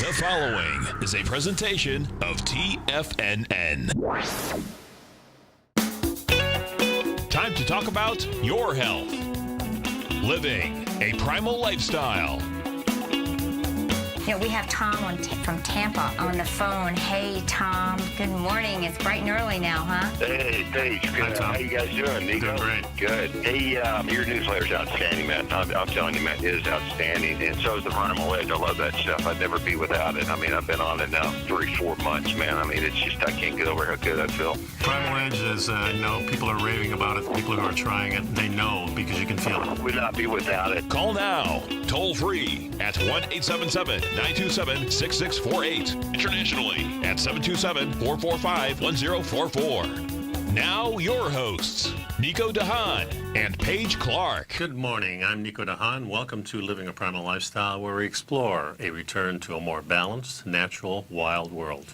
The following is a presentation of TFNN. Time to talk about your health. Living a primal lifestyle. You know, we have Tom from Tampa on the phone. Hey, Tom. Good morning. It's bright and early now, huh? Hey, Paige. Good. Hi, Tom. How you guys doing, Nico? Doing great. Good. Hey, your newsletter's outstanding, man. I'm telling you, man, it is outstanding. And so is the Primal Edge. I love that stuff. I'd never be without it. I mean, I've been on it now 3-4 months, man. I mean, it's just, I can't get over how good I feel. Primal Edge is, people are raving about it. People who are trying it, they know because you can feel it. Would not be without it. Call now, toll free at 1-877-927-6648. Internationally at 727-445-1044. Now your hosts, Nico and Haan and Paige Clarke. Good morning. I'm Nico and Haan. Welcome to Living a Primal Lifestyle, where we explore a return to a more balanced, natural, wild world.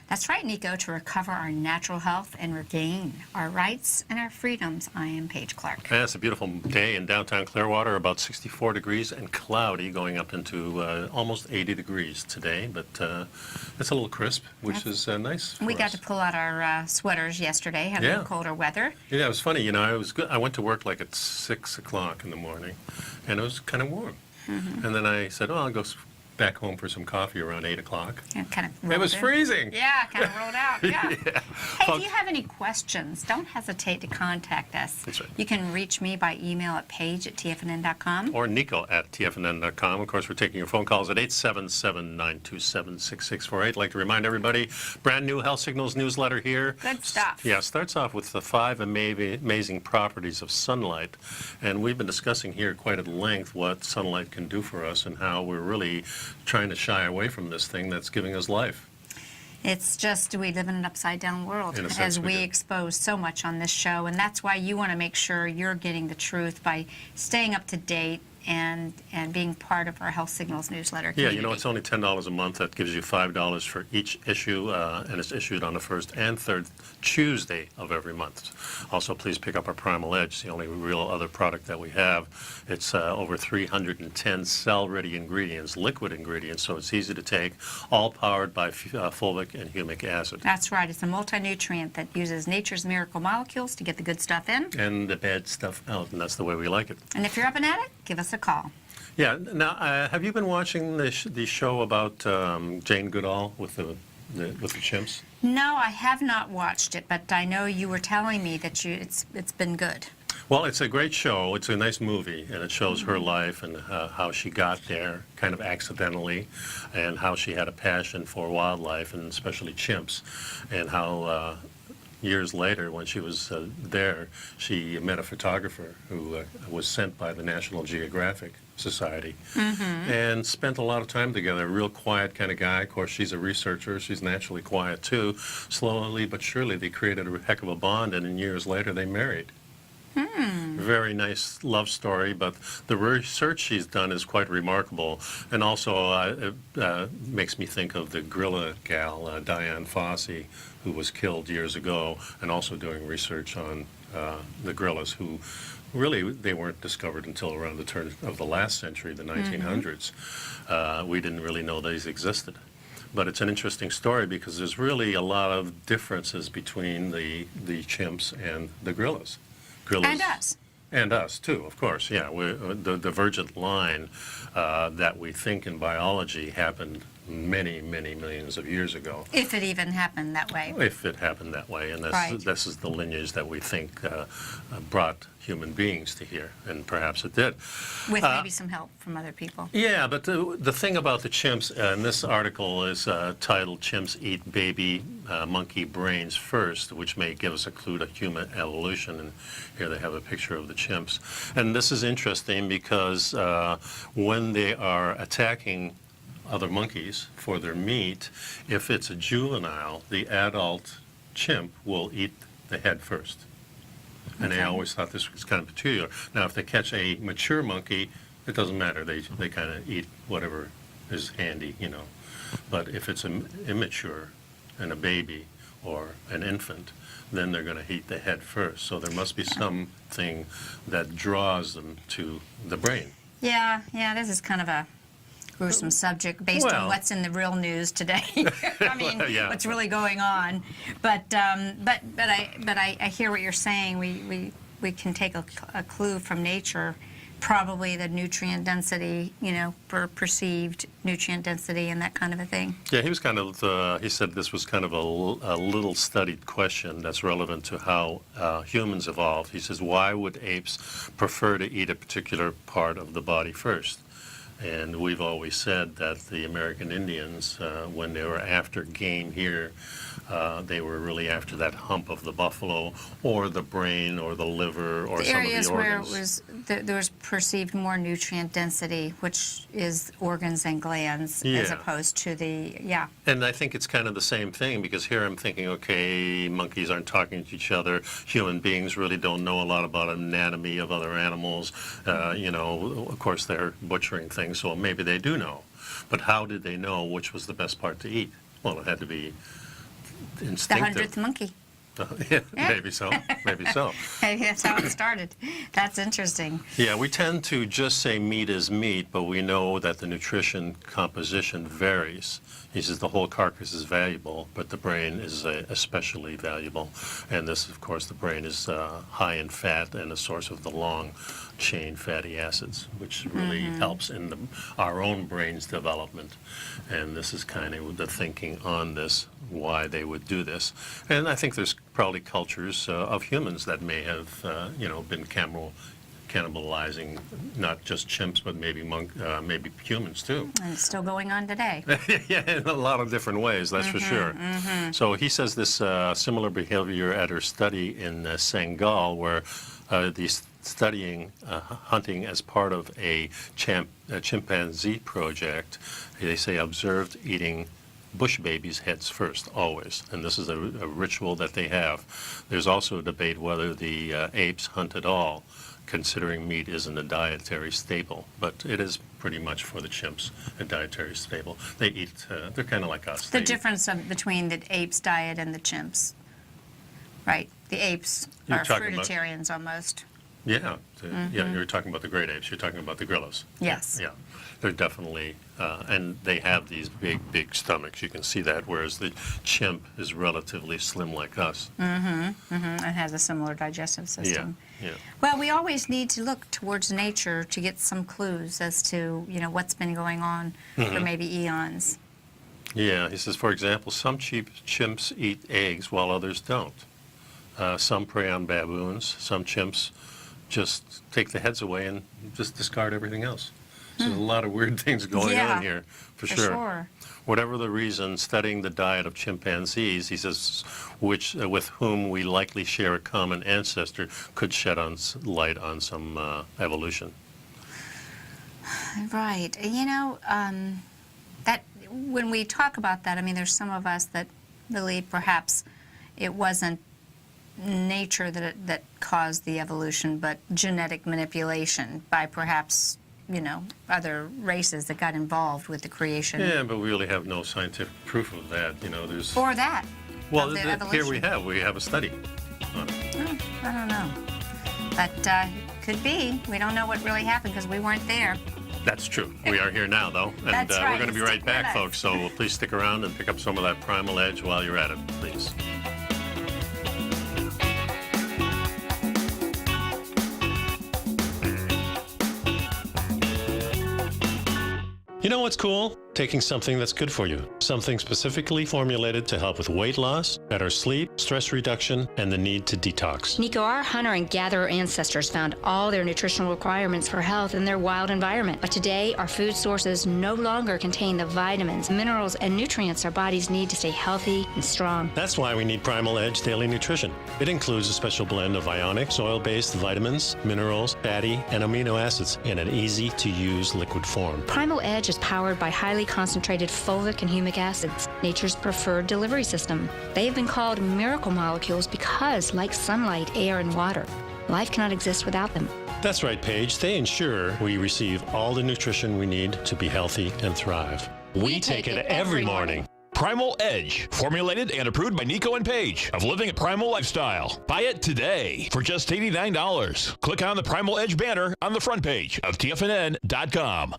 That's right, Nico, to recover our natural health and regain our rights and our freedoms. I am Paige Clarke. Yeah, it's a beautiful day in downtown Clearwater, about 64 degrees and cloudy, going up into almost 80 degrees today, but it's a little crisp, which is nice for We got us. to pull out our sweaters yesterday, had a little colder weather. Yeah, it was funny. You know, I was good. I went to work like at 6 o'clock in the morning, and it was kind of warm. And then I said, "Oh, I'll go back home for some coffee around 8 o'clock." And kind of It was freezing. Yeah, kind of rolled out. Yeah. Yeah. Hey, if you have any questions, don't hesitate to contact us. That's right. You can reach me by email at paige@tfnn.com. Or Nico at TFNN.com. Of course, we're taking your phone calls at 877-927-6648. I'd like to remind everybody, brand new Health Signals newsletter here. Good stuff. Yeah, starts off with the 5 amazing properties of sunlight. And we've been discussing here quite at length what sunlight can do for us and how we're really trying to shy away from this thing that's giving us life. It's just we live in an upside-down world, In a sense, as we we do. expose so much on this show, and that's why you want to make sure you're getting the truth by staying up to date and being part of our Health Signals newsletter Yeah, community. you know, it's only $10 a month. That gives you $5 for each issue, and it's issued on the first and third Tuesday of every month. Also, please pick up our Primal Edge, the only real other product that we have. It's over 310 cell-ready ingredients, liquid ingredients, so it's easy to take, all powered by fulvic and humic acid. That's right. It's a multi-nutrient that uses nature's miracle molecules to get the good stuff in. And the bad stuff out, and that's the way we like it. And if you're up and at it, give us a call. Yeah, now, have you been watching the show about Jane Goodall with the chimps? No, I have not watched it, but I know you were telling me that it's been good. Well, it's a great show. It's a nice movie, and it shows her life and how she got there kind of accidentally, and how she had a passion for wildlife, and especially chimps, and how years later, when she was there, she met a photographer who was sent by the National Geographic Society, and spent a lot of time together. A real quiet kind of guy. Of course, she's a researcher. She's naturally quiet, too. Slowly but surely, they created a heck of a bond, and years later, they married. Very nice love story, but the research she's done is quite remarkable, and also makes me think of the gorilla gal, Diane Fossey, who was killed years ago, and also doing research on the gorillas, who really, they weren't discovered until around the turn of the last century, the 1900s. We didn't really know these existed. But it's an interesting story because there's really a lot of differences between the chimps and the gorillas. And us. And us, too, of course, yeah. The divergent line that we think in biology happened many, many millions of years ago. If it even happened that way. If it happened that way. And Right. this is the lineage that we think brought human beings to here, and perhaps it did. With maybe some help from other people. Yeah, but the thing about the chimps, and this article is titled "Chimps Eat Baby Monkey Brains First," which may give us a clue to human evolution. And here they have a picture of the chimps. And this is interesting because when they are attacking other monkeys for their meat, if it's a juvenile, the adult chimp will eat the head first. And I always thought this was kind of peculiar. Now, if they catch a mature monkey, it doesn't matter. They kind of eat whatever is handy, you know. But if it's an immature and a baby or an infant, then they're going to eat the head first. So there must be something that draws them to the brain. Yeah, this is kind of a gruesome subject based on what's in the real news today. I mean, yeah. what's really going on. But I hear what you're saying. We can take a clue from nature, probably the nutrient density, for perceived nutrient density and that kind of a thing. Yeah, he was kind of, he said this was kind of a little studied question that's relevant to how humans evolved. He says, why would apes prefer to eat a particular part of the body first? And we've always said that the American Indians, when they were after game here, they were really after that hump of the buffalo, or the brain, or the liver, or some of the organs. The areas where there was perceived more nutrient density, which is organs and glands, as opposed to the, And I think it's kind of the same thing, because here I'm thinking, okay, monkeys aren't talking to each other. Human beings really don't know a lot about anatomy of other animals. Of course, they're butchering things, so maybe they do know. But how did they know which was the best part to eat? Well, it had to be instinctive. The 100th monkey. Yeah, maybe so. Maybe so. Maybe that's how it started. That's interesting. Yeah, we tend to just say meat is meat, but we know that the nutrition composition varies. He says the whole carcass is valuable, but the brain is especially valuable. And this, of course, the brain is high in fat and a source of the long-chain fatty acids, which really helps in our own brain's development. And this is kind of the thinking on this, why they would do this. And I think there's probably cultures of humans that may have, been cannibalizing not just chimps, but maybe maybe humans too. And it's still going on today. Yeah, in a lot of different ways, that's for sure. So he says this similar behavior at her study in Senegal, where these studying hunting as part of a chimpanzee project, they say observed eating bush babies' heads first, always. And this is a ritual that they have. There's also a debate whether the apes hunt at all, considering meat isn't a dietary staple. But it is pretty much for the chimps a dietary staple. They eat, they're kind of like us. The difference between the apes' diet and the chimps, right? The apes are fruitarians almost. Yeah, you're talking about the great apes. You're talking about the gorillas. Yes. Yeah, they're definitely, and they have these big stomachs. You can see that, whereas the chimp is relatively slim like us. And has a similar digestive system. Yeah. Well, we always need to look towards nature to get some clues as to, what's been going on for maybe eons. Yeah, he says, for example, some chimps eat eggs while others don't. Some prey on baboons. Some chimps just take the heads away and just discard everything else. So there's a lot of weird things going on here, for sure. Whatever the reason, studying the diet of chimpanzees, he says, with whom we likely share a common ancestor, could shed light on some evolution. Right. That when we talk about that, I mean, there's some of us that believe perhaps it wasn't nature that caused the evolution, but genetic manipulation by perhaps, other races that got involved with the creation. Yeah, but we really have no scientific proof of that. There's... Or that. Well, of the here evolution. we have a study on it. Oh, I don't know. But could be. We don't know what really happened because we weren't there. That's true. We are here now, though. And That's right. We're going to be right Stick back, with us. folks. So please stick around and pick up some of that Primal Edge while you're at it, please. You know what's cool? Taking something that's good for you. Something specifically formulated to help with weight loss, better sleep, stress reduction, and the need to detox. Nico, our hunter and gatherer ancestors found all their nutritional requirements for health in their wild environment. But today, our food sources no longer contain the vitamins, minerals, and nutrients our bodies need to stay healthy and strong. That's why we need Primal Edge Daily Nutrition. It includes a special blend of ionic, soil-based vitamins, minerals, fatty, and amino acids in an easy-to-use liquid form. Primal Edge is powered by highly concentrated fulvic and humic acids, nature's preferred delivery system. They have been called miracle molecules because, like sunlight, air, and water, life cannot exist without them. That's right, Paige. They ensure we receive all the nutrition we need to be healthy and thrive. We take it every morning. Primal Edge, formulated and approved by Nico and Paige of Living a Primal Lifestyle. Buy it today for just $89. Click on the Primal Edge banner on the front page of TFNN.com.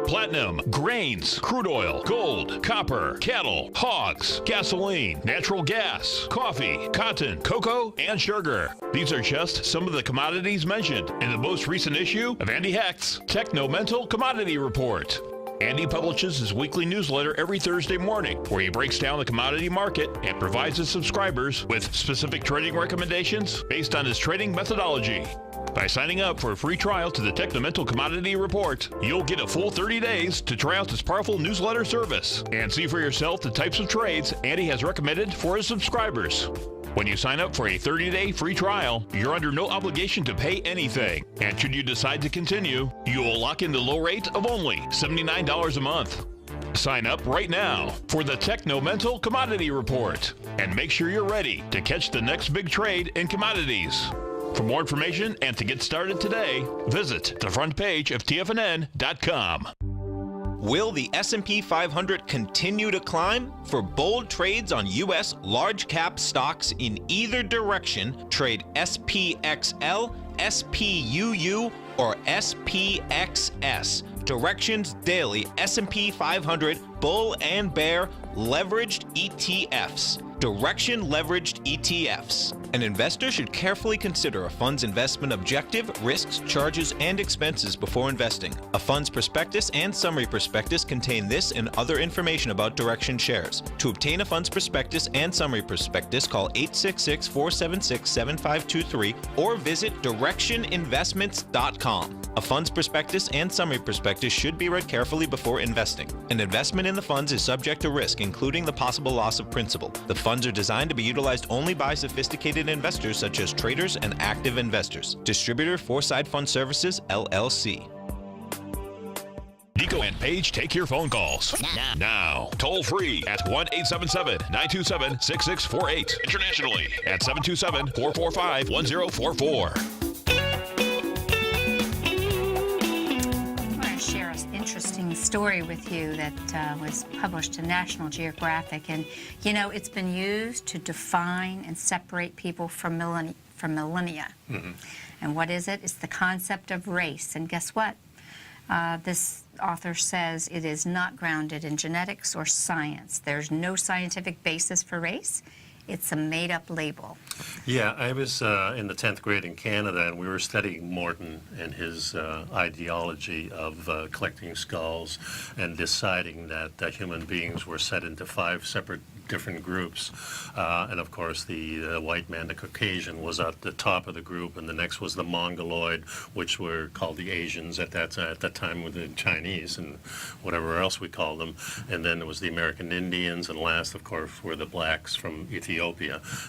platinum, grains, crude oil, gold, copper, cattle, hogs, gasoline, natural gas, coffee, cotton, cocoa, and sugar. These are just some of the commodities mentioned in the most recent issue of Andy Hecht's Techno-Mental Commodity Report. Andy publishes his weekly newsletter every Thursday morning, where he breaks down the commodity market and provides his subscribers with specific trading recommendations based on his trading methodology. By signing up for a free trial to the Techno-Mental Commodity Report, you'll get a full 30 days to try out this powerful newsletter service and see for yourself the types of trades Andy has recommended for his subscribers. When you sign up for a 30-day free trial, you're under no obligation to pay anything. And should you decide to continue, you will lock in the low rate of only $79 a month. Sign up right now for the Techno-Mental Commodity Report and make sure you're ready to catch the next big trade in commodities. For more information and to get started today, visit the front page of TFNN.com. Will the S&P 500 continue to climb? For bold trades on U.S. large-cap stocks in either direction, trade SPXL, SPUU, or SPXS. Directions Daily S&P 500 Bull and Bear Leveraged ETFs. Direction Leveraged ETFs. An investor should carefully consider a fund's investment objective, risks, charges, and expenses before investing. A fund's prospectus and summary prospectus contain this and other information about Direction shares. To obtain a fund's prospectus and summary prospectus, call 866-476-7523 or visit directioninvestments.com. A fund's prospectus and summary prospectus should be read carefully before investing. An investment in the funds is subject to risk, including the possible loss of principal. The funds are designed to be utilized only by sophisticated investors such as traders and active investors. Distributor Foreside Fund Services, LLC. Nico and Paige take your phone calls now. Toll free at 1-877-927-6648. Internationally at 727-445-1044. Interesting story with you that was published in National Geographic, and you know it's been used to define and separate people from millennia. Mm-hmm. And what is it? It's the concept of race. And guess what? This author says it is not grounded in genetics or science. There's no scientific basis for race. It's a made-up label. Yeah, I was in the 10th grade in Canada, and we were studying Morton and his ideology of collecting skulls and deciding that human beings were set into 5 separate different groups. And of course, the white man, the Caucasian, was at the top of the group, and the next was the Mongoloid, which were called the Asians at that time with the Chinese and whatever else we called them. And then it was the American Indians, and last, of course, were the blacks from Ethiopia.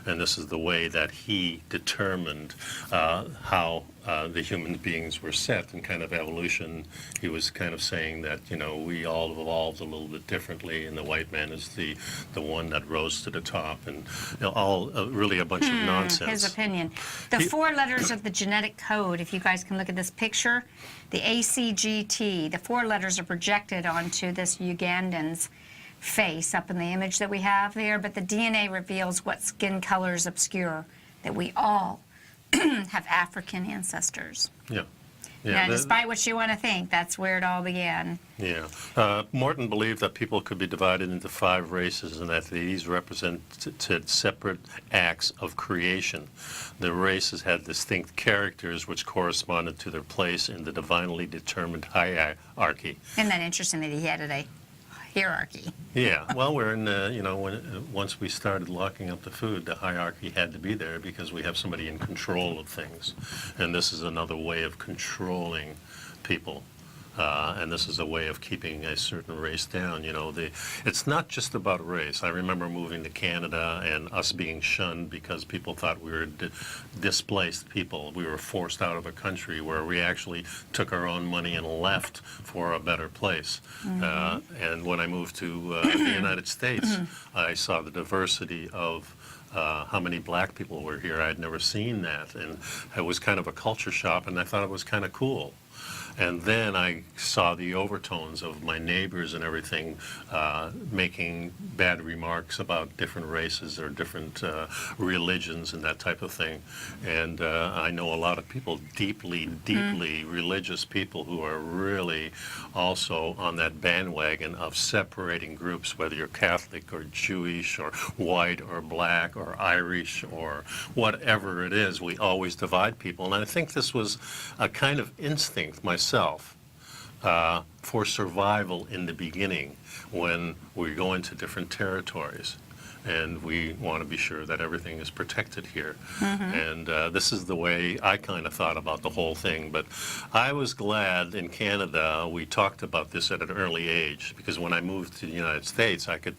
And this is the way that he determined how the human beings were set, and kind of evolution. He was kind of saying that, you know, we all evolved a little bit differently, and the white man is the one that rose to the top, and you know, all really a bunch of nonsense. His opinion. The 4 letters of the genetic code, if you guys can look at this picture, the ACGT, the 4 letters are projected onto this Ugandan's face up in the image that we have there, but the DNA reveals what skin colors obscure, that we all have African ancestors. Yeah. Now, despite what you want to think, that's where it all began. Yeah. Morton believed that people could be divided into 5 races, and that these represented separate acts of creation. The races had distinct characters which corresponded to their place in the divinely determined hierarchy. Isn't that interesting that he had a hierarchy? Yeah, well, we're in, once we started locking up the food, the hierarchy had to be there because we have somebody in control of things. And this is another way of controlling people. And this is a way of keeping a certain race down. You know, it's not just about race. I remember moving to Canada and us being shunned because people thought we were displaced people. We were forced out of a country where we actually took our own money and left for a better place. Mm-hmm. And when I moved to the United States, I saw the diversity of how many black people were here. I had never seen that, and it was kind of a culture shock, and I thought it was kind of cool. And then I saw the overtones of my neighbors and everything making bad remarks about different races or different religions and that type of thing. And I know a lot of people, deeply religious people, who are really also on that bandwagon of separating groups, whether you're Catholic or Jewish or white or black or Irish or whatever it is. We always divide people. And I think this was a kind of instinct myself for survival in the beginning when we go into different territories. And we want to be sure that everything is protected here. And this is the way I kind of thought about the whole thing. But I was glad in Canada we talked about this at an early age, because when I moved to the United States, I could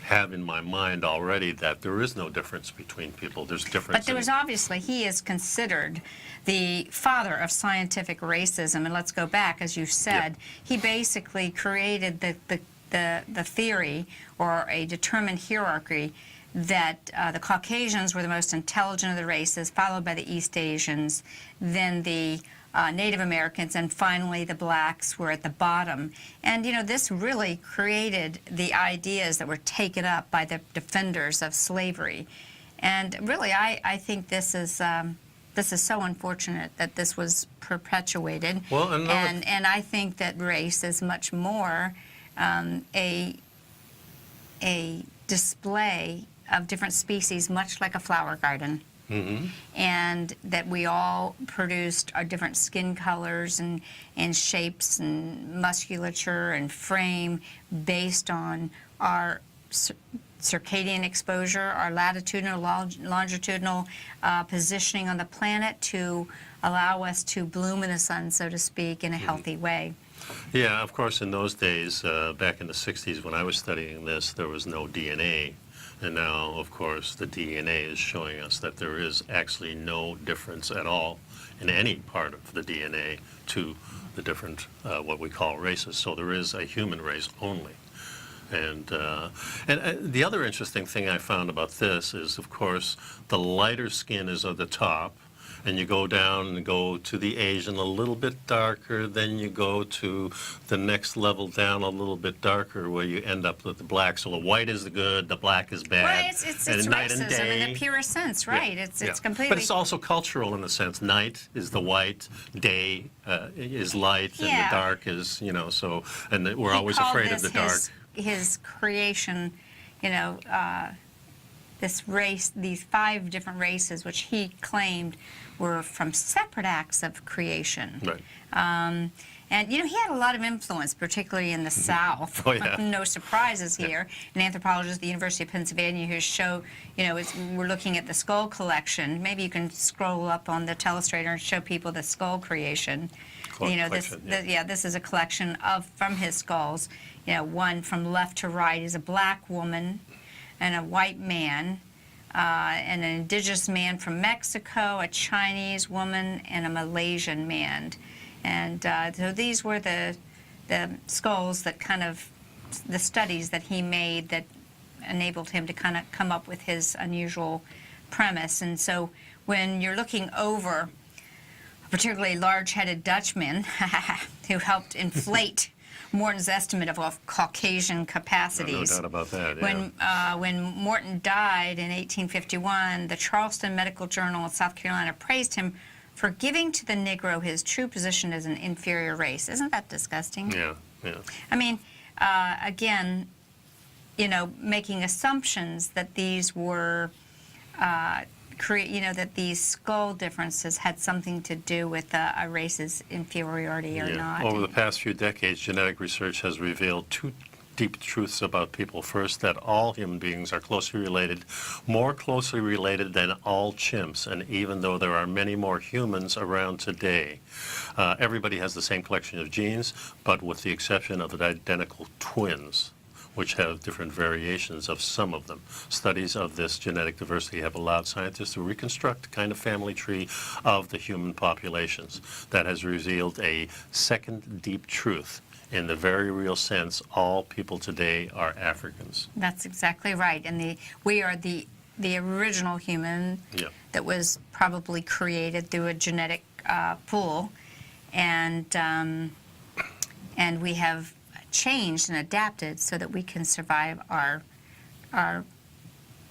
have in my mind already that there is no difference between people. There's difference. But there was obviously, he is considered the father of scientific racism. And let's go back, as you said, he basically created the theory or a determined hierarchy that the Caucasians were the most intelligent of the races, followed by the East Asians, then the Native Americans, and finally the blacks were at the bottom. And, you know, this really created the ideas that were taken up by the defenders of slavery. And really, I think this is so unfortunate that this was perpetuated. Well, and I think that race is much more a display of different species, much like a flower garden. And that we all produced our different skin colors and shapes and musculature and frame based on our circadian exposure, our latitudinal, longitudinal positioning on the planet to allow us to bloom in the sun, so to speak, in a healthy way. Yeah, of course, in those days, back in the 60s when I was studying this, there was no DNA. And now, of course, the DNA is showing us that there is actually no difference at all in any part of the DNA to the different, what we call races. So there is a human race only. And the other interesting thing I found about this is, of course, the lighter skin is at the top, and you go down and go to the Asian a little bit darker, then you go to the next level down a little bit darker, where you end up with the black. So the white is the good, the black is bad. Well, it's night racism and day. in the purest sense, right? Yeah, It's completely. But it's also cultural in a sense. Night is the white, day is light, and the dark is, you know. So, and we're always afraid of the dark. His creation, you know, this race, these 5 different races, which he claimed were from separate acts of creation. Right. And, you know, he had a lot of influence, particularly in the South. Oh, yeah. No surprises here. An anthropologist at the University of Pennsylvania who showed, you know, we're looking at the skull collection. Maybe you can scroll up on the telestrator and show people the skull creation. You know, this is a collection from his skulls. You know, one from left to right is a black woman and a white man, and an indigenous man from Mexico, a Chinese woman, and a Malaysian man. And so these were the skulls that kind of, the studies that he made that enabled him to kind of come up with his unusual premise. And so when you're looking over a particularly large-headed Dutchman who helped inflate Morton's estimate of Caucasian capacities. No doubt about that, yeah. When Morton died in 1851, the Charleston Medical Journal of South Carolina praised him for giving to the Negro his true position as an inferior race. Isn't that disgusting? Yeah, yeah. I mean, again, you know, making assumptions that these were, you know, that these skull differences had something to do with a race's inferiority or not. Over the past few decades, genetic research has revealed 2 deep truths about people. First, that all human beings are closely related, more closely related than all chimps. And even though there are many more humans around today, everybody has the same collection of genes, but with the exception of the identical twins, which have different variations of some of them. Studies of this genetic diversity have allowed scientists to reconstruct the kind of family tree of the human populations that has revealed a second deep truth. In the very real sense, all people today are Africans. That's exactly right. And we are the original human that was probably created through a genetic pool. and we have changed and adapted so that we can survive our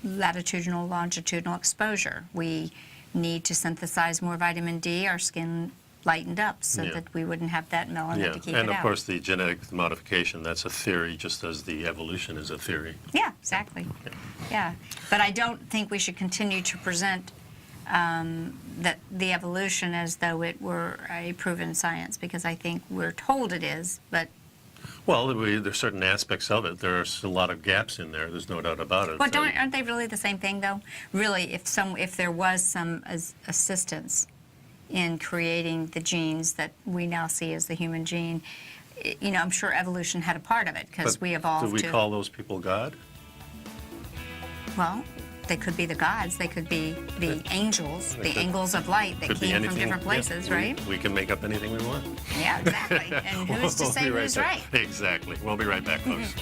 latitudinal, longitudinal exposure. We need to synthesize more vitamin D. Our skin lightened up so that we wouldn't have that melanin to keep it out. And of course the genetic modification, that's a theory just as the evolution is a theory. Yeah, exactly. Yeah. But I don't think we should continue to present that the evolution as though it were a proven science, because I think we're told it is, but... Well, there's certain aspects of it. There's a lot of gaps in there. There's no doubt about it. But aren't they really the same thing, though? Really, if there was some assistance in creating the genes that we now see as the human gene, you know, I'm sure evolution had a part of it, because we evolved do we call those people God? Well, they could be the gods. They could be the angels, the angels of light that came from different places, right? We can make up anything we want. Yeah, exactly. And who's to say who's right? Exactly. We'll be right back, folks.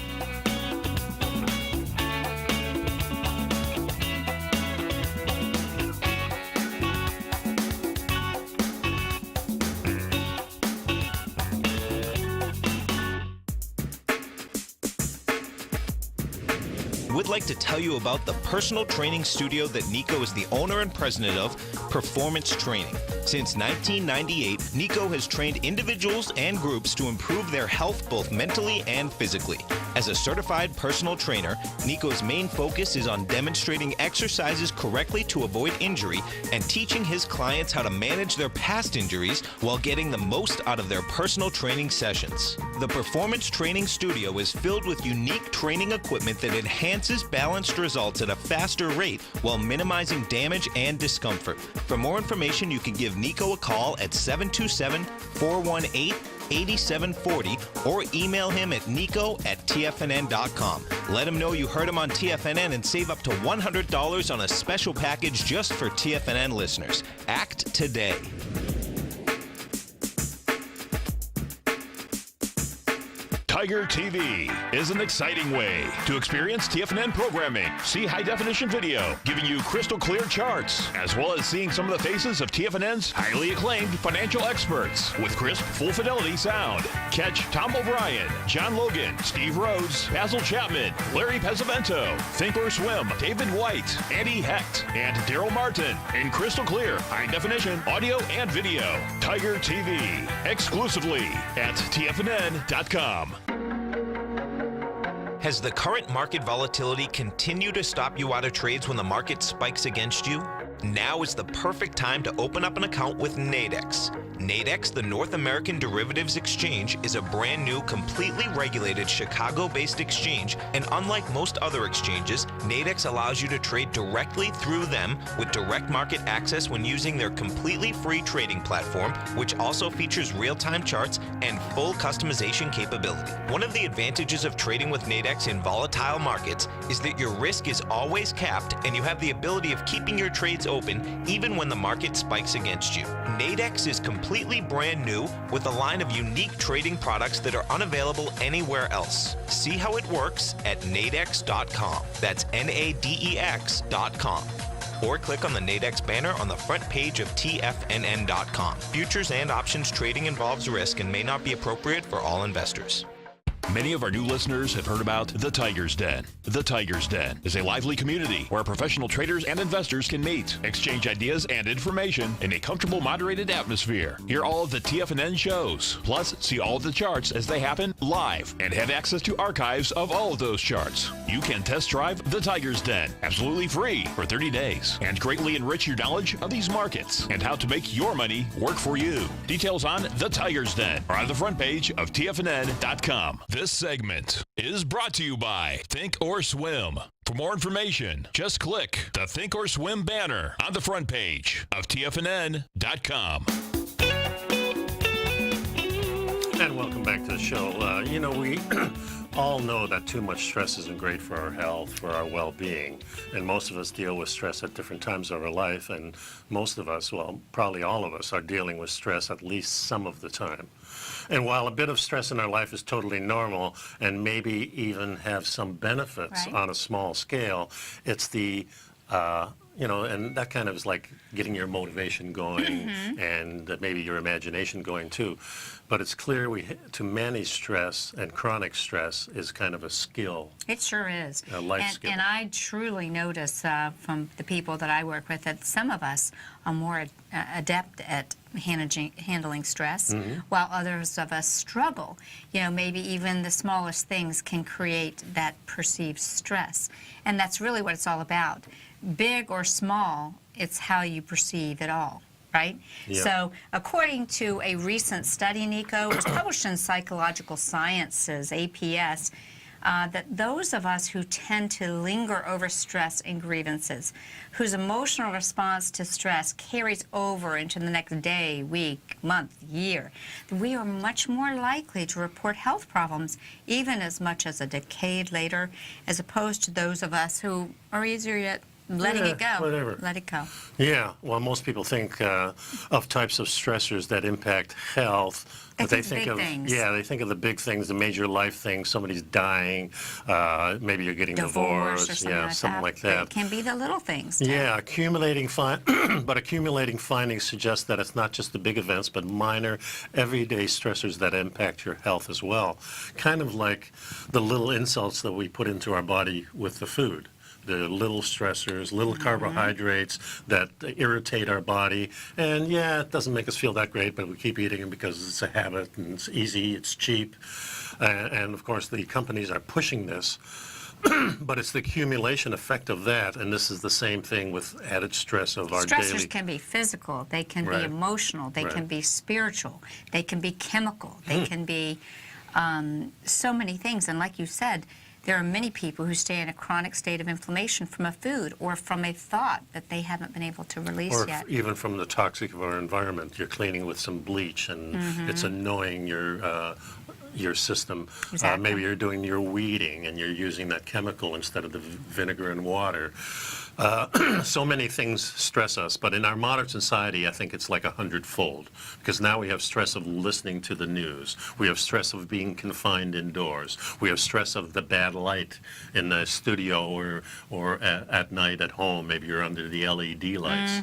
Would like to tell you about the personal training studio that Nico is the owner and president of, Performance Training. Since 1998, Nico has trained individuals and groups to improve their health both mentally and physically. As a certified personal trainer, Nico's main focus is on demonstrating exercises correctly to avoid injury and teaching his clients how to manage their past injuries while getting the most out of their personal training sessions. The Performance Training Studio is filled with unique training equipment that enhances balanced results at a faster rate while minimizing damage and discomfort. For more information, you can give Nico a call at 727-418-8740 or email him at nico@tfnn.com. Let him know you heard him on TFNN and save up to $100 on a special package just for TFNN listeners. Act today. Tiger TV is an exciting way to experience TFNN programming. See high-definition video, giving you crystal clear charts, as well as seeing some of the faces of TFNN's highly acclaimed financial experts with crisp, full-fidelity sound. Catch Tom O'Brien, John Logan, Steve Rhodes, Basil Chapman, Larry Pesavento, Think or Swim, David White, Andy Hecht, and Daryl Martin in crystal clear, high-definition audio and video. Tiger TV, exclusively at TFNN.com. Has the current market volatility continued to stop you out of trades when the market spikes against you? Now is the perfect time to open up an account with Nadex. Nadex, the North American Derivatives Exchange, is a brand new, completely regulated Chicago-based exchange, and unlike most other exchanges, Nadex allows you to trade directly through them with direct market access when using their completely free trading platform, which also features real-time charts and full customization capability. One of the advantages of trading with Nadex in volatile markets is that your risk is always capped and you have the ability of keeping your trades open even when the market spikes against you. Nadex is completely brand new with a line of unique trading products that are unavailable anywhere else. See how it works at nadex.com. That's NADEX.com. Or click on the Nadex banner on the front page of TFNN.com. Futures and options trading involves risk and may not be appropriate for all investors. Many of our new listeners have heard about The Tiger's Den. The Tiger's Den is a lively community where professional traders and investors can meet, exchange ideas and information in a comfortable, moderated atmosphere. Hear all of the TFNN shows, plus see all of the charts as they happen live and have access to archives of all of those charts. You can test drive The Tiger's Den absolutely free for 30 days and greatly enrich your knowledge of these markets and how to make your money work for you. Details on The Tiger's Den are on the front page of TFNN.com. This segment is brought to you by Think or Swim. For more information, just click the Think or Swim banner on the front page of TFNN.com. And welcome back to the show. We all know that too much stress isn't great for our health, for our well-being. And most of us deal with stress at different times of our life. And most of us, well, probably all of us, are dealing with stress at least some of the time. And while a bit of stress in our life is totally normal and maybe even have some benefits on a small scale, it's the you know, and that kind of is like getting your motivation going and maybe your imagination going too. But it's clear to manage stress and chronic stress is kind of a skill. It sure is. A life skill. And I truly notice from the people that I work with that some of us are more adept at handling stress, while others of us struggle. You know, maybe even the smallest things can create that perceived stress. And that's really what it's all about. Big or small, it's how you perceive it all. Right? Yep. So, according to a recent study, Nico, it was published in Psychological Sciences, APS, that those of us who tend to linger over stress and grievances, whose emotional response to stress carries over into the next day, week, month, year, we are much more likely to report health problems even as much as a decade later, as opposed to those of us who are easier yet letting it go. Whatever. Let it go. Yeah, well, most people think of types of stressors that impact health. They think of big things. Yeah, they think of the big things, the major life things. Somebody's dying, maybe you're getting divorced, or something like that. It can be the little things, too. Yeah, accumulating findings suggest that it's not just the big events, but minor, everyday stressors that impact your health as well. Kind of like the little insults that we put into our body with the food. The little stressors, little carbohydrates that irritate our body. And yeah, it doesn't make us feel that great, but we keep eating them because it's a habit and it's easy, it's cheap. And of course, the companies are pushing this. But it's the accumulation effect of that, and this is the same thing with added stress of our daily... Stressors can be physical, they can be emotional, they can be spiritual, they can be chemical, they can be so many things. And like you said, there are many people who stay in a chronic state of inflammation from a food or from a thought that they haven't been able to release yet. Or even from the toxic of our environment. You're cleaning with some bleach, and it's annoying your system. Exactly. Maybe you're doing your weeding, and you're using that chemical instead of the vinegar and water. So many things stress us, but in our modern society, I think it's like 100-fold, because now we have stress of listening to the news. We have stress of being confined indoors. We have stress of the bad light in the studio or at night at home. Maybe you're under the LED lights.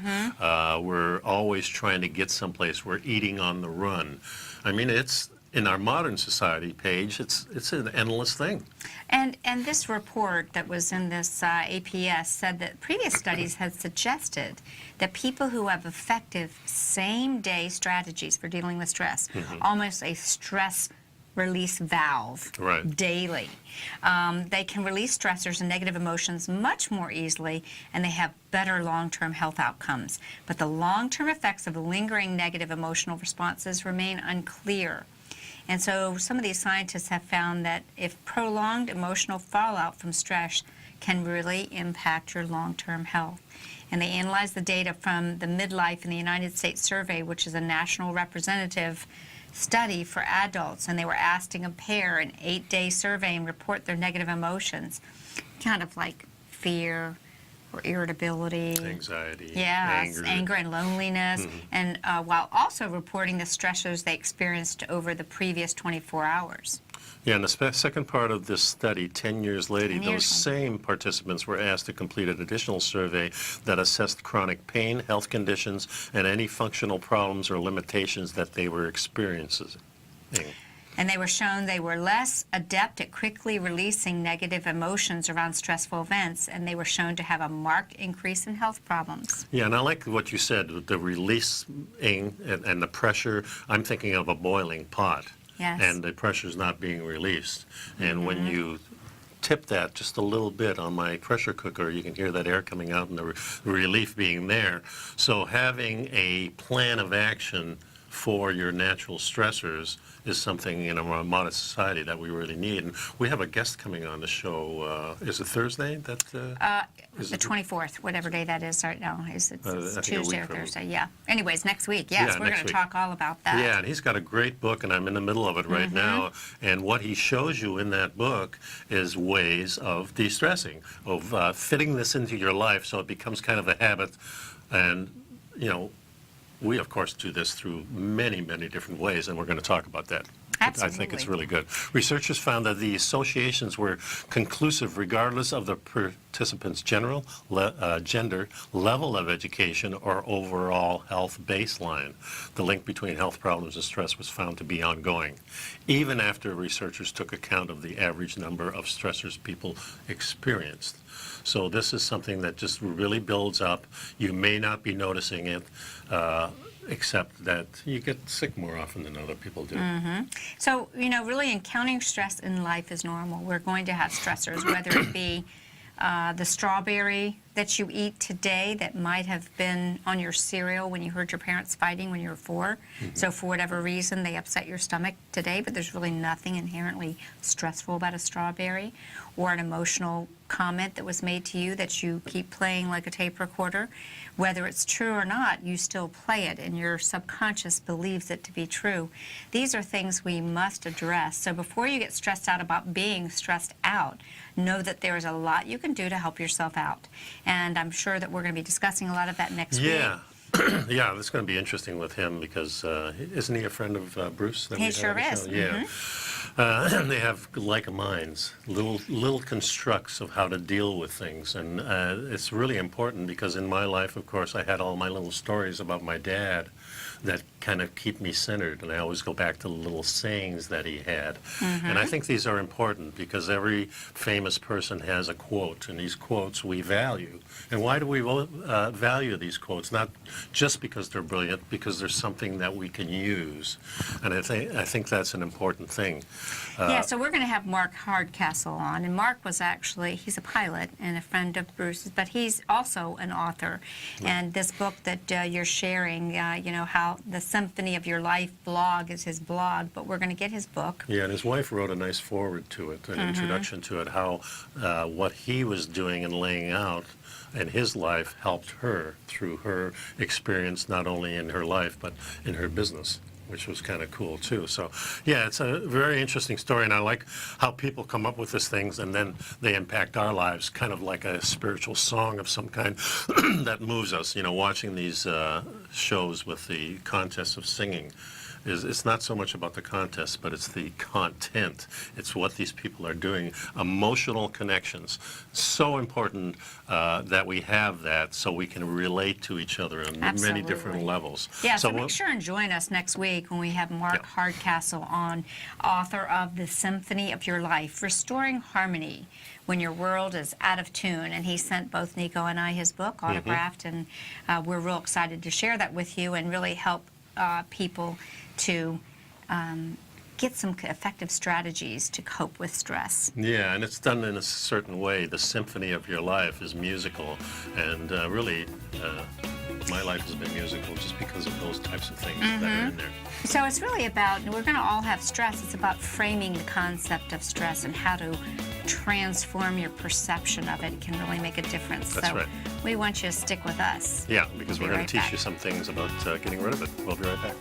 We're always trying to get someplace. We're eating on the run. I mean, it's in our modern society, Paige, it's an endless thing. And this report that was in this APS said that previous studies had suggested that people who have effective same-day strategies for dealing with stress, almost a stress release valve daily. They can release stressors and negative emotions much more easily, and they have better long-term health outcomes. But the long-term effects of lingering negative emotional responses remain unclear. And so some of these scientists have found that if prolonged emotional fallout from stress can really impact your long-term health. And they analyzed the data from the Midlife in the United States survey, which is a national representative study for adults, and they were asked to compare an 8-day survey and report their negative emotions, kind of like fear, or irritability, anxiety, anger and loneliness, and while also reporting the stressors they experienced over the previous 24 hours. Yeah, and the second part of this study, 10 years later, those same participants were asked to complete an additional survey that assessed chronic pain, health conditions, and any functional problems or limitations that they were experiencing. And they were shown they were less adept at quickly releasing negative emotions around stressful events, and they were shown to have a marked increase in health problems. Yeah, and I like what you said, the releasing and the pressure. I'm thinking of a boiling pot. Yes. And the pressure's not being released. And when you tip that just a little bit on my pressure cooker, you can hear that air coming out and the relief being there. So having a plan of action for your natural stressors is something in a modern society that we really need. And we have a guest coming on the show. Is it Thursday? The 24th, whatever day that is right now. It's Tuesday or Thursday, yeah. Anyways, next week, yes, we're going to talk all about that. Yeah, and he's got a great book, and I'm in the middle of it right now. And what he shows you in that book is ways of de-stressing, of fitting this into your life so it becomes kind of a habit. And, you know, we, of course, do this through many, many different ways, and we're going to talk about that. I think it's really good. Researchers found that the associations were conclusive regardless of the participants' gender, level of education, or overall health baseline. The link between health problems and stress was found to be ongoing, even after researchers took account of the average number of stressors people experienced. So this is something that just really builds up. You may not be noticing it, except that you get sick more often than other people do. So, really encountering stress in life is normal. We're going to have stressors, whether it be the strawberry that you eat today that might have been on your cereal when you heard your parents fighting when you were 4. So for whatever reason, they upset your stomach today, but there's really nothing inherently stressful about a strawberry, or an emotional comment that was made to you that you keep playing like a tape recorder. Whether it's true or not, you still play it, and your subconscious believes it to be true. These are things we must address. So before you get stressed out about being stressed out, know that there is a lot you can do to help yourself out. And I'm sure that we're going to be discussing a lot of that next week. Yeah, that's going to be interesting with him because isn't he a friend of Bruce? He sure is. Yeah. They have like minds, little constructs of how to deal with things, and it's really important because in my life, of course, I had all my little stories about my dad that kind of keep me centered, and I always go back to the little sayings that he had. And I think these are important because every famous person has a quote, and these quotes we value. And why do we value these quotes? Not just because they're brilliant, because there's something that we can use. And I think that's an important thing. Yeah, so we're going to have Mark Hardcastle on, and Mark was he's a pilot and a friend of Bruce's, but he's also an author. And this book that you're sharing, how the Symphony of Your Life blog is his blog, but we're going to get his book. Yeah, and his wife wrote a nice foreword to it, an introduction to it, how what he was doing and laying out in his life helped her through her experience, not only in her life, but in her business, which was kind of cool too. So yeah, it's a very interesting story, and I like how people come up with these things and then they impact our lives, kind of like a spiritual song of some kind that moves us. Watching these shows with the contests of singing, it's not so much about the contest, but it's the content. It's what these people are doing. Emotional connections. So important that we have that so we can relate to each other on many different levels. Yeah, so make sure and join us next week when we have Mark Hardcastle on, author of The Symphony of Your Life, Restoring Harmony When Your World is Out of Tune. And he sent both Nico and I his book, autographed, and we're real excited to share that with you and really help people to get some effective strategies to cope with stress. Yeah, and it's done in a certain way. The symphony of your life is musical, and really, my life has been musical just because of those types of things that are in there. So it's really about, we're going to all have stress, it's about framing the concept of stress and how to transform your perception of it. It can really make a difference. That's right. We want you to stick with us. Yeah, because we're going to teach you some things about getting rid of it. We'll be right back.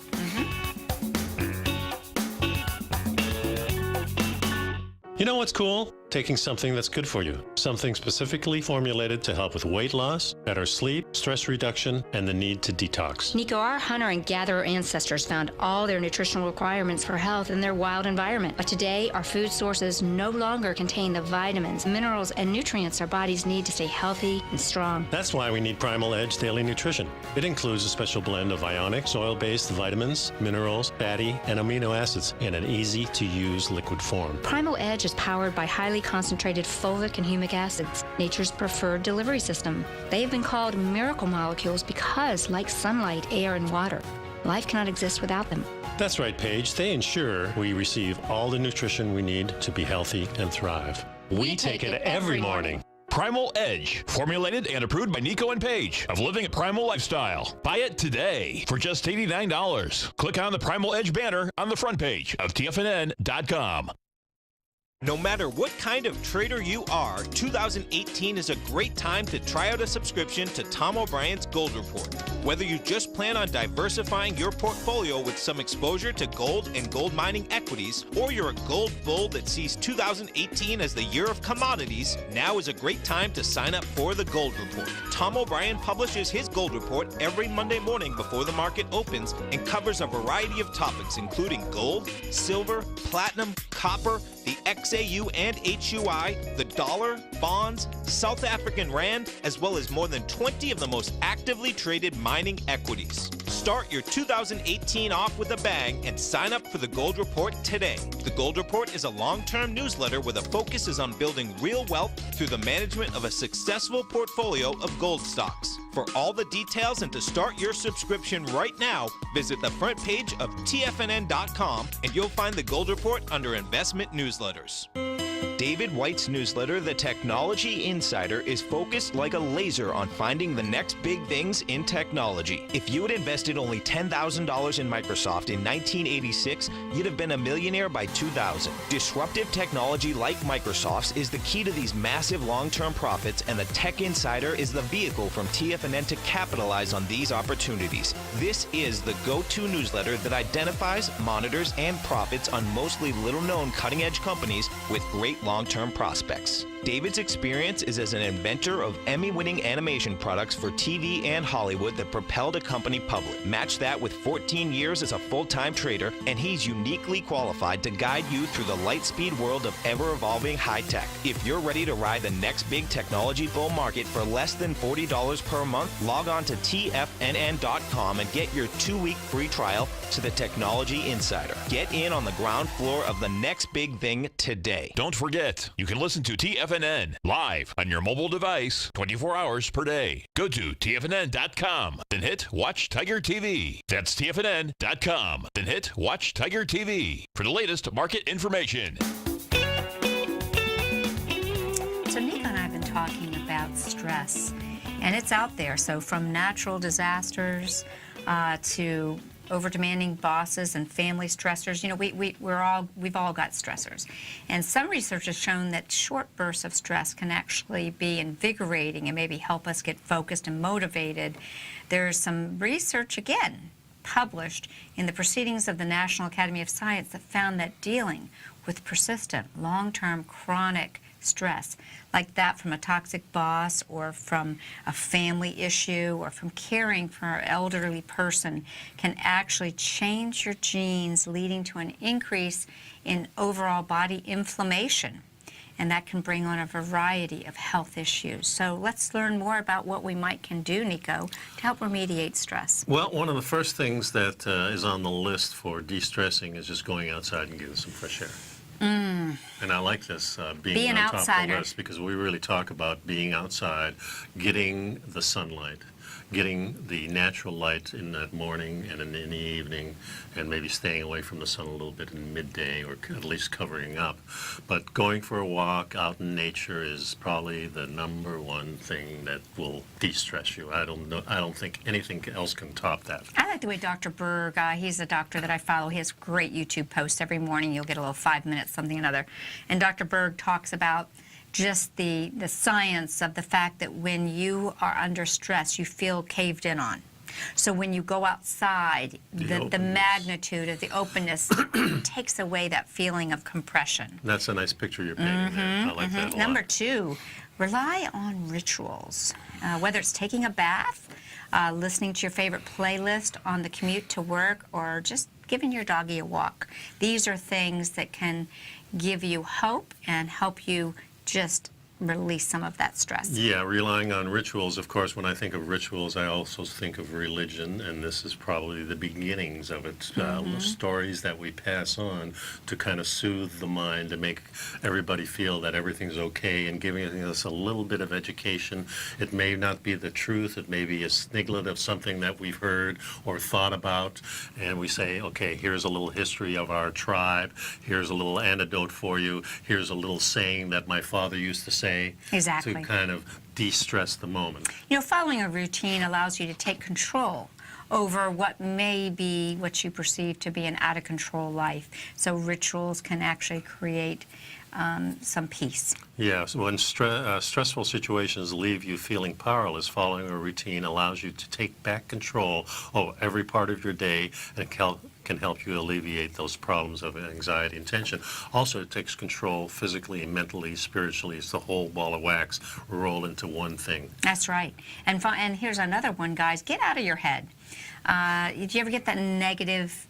You know what's cool? Taking something that's good for you. Something specifically formulated to help with weight loss, better sleep, stress reduction, and the need to detox. Nico, our hunter and gatherer ancestors found all their nutritional requirements for health in their wild environment. But today, our food sources no longer contain the vitamins, minerals, and nutrients our bodies need to stay healthy and strong. That's why we need Primal Edge Daily Nutrition. It includes a special blend of ionic, soil-based vitamins, minerals, fatty, and amino acids in an easy-to-use liquid form. Primal Edge is powered by highly concentrated fulvic and humic acids, nature's preferred delivery system. They have been called miracle molecules because, like sunlight, air, and water, life cannot exist without them. That's right, Paige. They ensure we receive all the nutrition we need to be healthy and thrive. We take it every morning. Primal Edge, formulated and approved by Nico and Paige of Living a Primal Lifestyle. Buy it today for just $89. Click on the Primal Edge banner on the front page of TFNN.com. No matter what kind of trader you are, 2018 is a great time to try out a subscription to Tom O'Brien's Gold Report. Whether you just plan on diversifying your portfolio with some exposure to gold and gold mining equities, or you're a gold bull that sees 2018 as the year of commodities, now is a great time to sign up for the Gold Report. Tom O'Brien publishes his Gold Report every Monday morning before the market opens and covers a variety of topics including gold, silver, platinum, copper, the XAU and HUI, the dollar, bonds, South African rand, as well as more than 20 of the most actively traded mining equities. Start your 2018 off with a bang and sign up for the Gold Report today. The Gold Report is a long-term newsletter where the focus is on building real wealth through the management of a successful portfolio of gold stocks. For all the details and to start your subscription right now, visit the front page of TFNN.com and you'll find the Gold Report under Investment Newsletters. David White's newsletter, The Technology Insider, is focused like a laser on finding the next big things in technology. If you had invested only $10,000 in Microsoft in 1986, you'd have been a millionaire by 2000. Disruptive technology like Microsoft's is the key to these massive long-term profits, and the Tech Insider is the vehicle from TFNN to capitalize on these opportunities. This is the go-to newsletter that identifies, monitors, and profits on mostly little-known cutting-edge companies with great long-term prospects. David's experience is as an inventor of Emmy-winning animation products for TV and Hollywood that propelled a company public. Match that with 14 years as a full-time trader, and he's uniquely qualified to guide you through the light-speed world of ever-evolving high-tech. If you're ready to ride the next big technology bull market for less than $40 per month, log on to TFNN.com and get your 2-week free trial to the Technology Insider. Get in on the ground floor of the next big thing today. Don't forget, you can listen to TFNN live on your mobile device 24 hours per day. Go to TFNN.com, then hit Watch Tiger TV. That's TFNN.com, then hit Watch Tiger TV for the latest market information. So Nico and I have been talking about stress, and it's out there. So from natural disasters to over-demanding bosses and family stressors. You know, we've all got stressors. And some research has shown that short bursts of stress can actually be invigorating and maybe help us get focused and motivated. There's some research, again, published in the Proceedings of the National Academy of Science that found that dealing with persistent, long-term, chronic stress, like that from a toxic boss or from a family issue or from caring for an elderly person, can actually change your genes, leading to an increase in overall body inflammation. And that can bring on a variety of health issues. So let's learn more about what we can do, Nico, to help remediate stress. Well, one of the first things that is on the list for de-stressing is just going outside and getting some fresh air. And I like this, being on top of the list, because we really talk about being outside, getting the sunlight, getting the natural light in that morning and in the evening, and maybe staying away from the sun a little bit in midday, or at least covering up. But going for a walk out in nature is probably the number one thing that will de-stress you. I don't think anything else can top that. I like the way Dr. Berg, he's a doctor that I follow. He has great YouTube posts every morning. You'll get a little 5 minutes, something or another. And Dr. Berg talks about just the science of the fact that when you are under stress, you feel caved in on. So when you go outside, the magnitude of the openness takes away that feeling of compression. That's a nice picture you're painting there. I like that a lot. Number 2, rely on rituals. Whether it's taking a bath, listening to your favorite playlist on the commute to work, or just giving your doggy a walk. These are things that can give you hope and help you just release some of that stress. Yeah, relying on rituals. Of course, when I think of rituals, I also think of religion, and this is probably the beginnings of it. Stories that we pass on to kind of soothe the mind, to make everybody feel that everything's okay, and giving us a little bit of education. It may not be the truth. It may be a sniglet of something that we've heard or thought about, and we say, okay, here's a little history of our tribe. Here's a little anecdote for you. Here's a little saying that my father used to say. Exactly. To kind of de-stress the moment. You know, following a routine allows you to take control over what may be what you perceive to be an out-of-control life. So rituals can actually create some peace. Yes, when stressful situations leave you feeling powerless, following a routine allows you to take back control of every part of your day and can help you alleviate those problems of anxiety and tension. Also, it takes control physically, mentally, spiritually. It's the whole ball of wax roll into one thing. That's right. And here's another one, guys. Get out of your head. Did you ever get that negative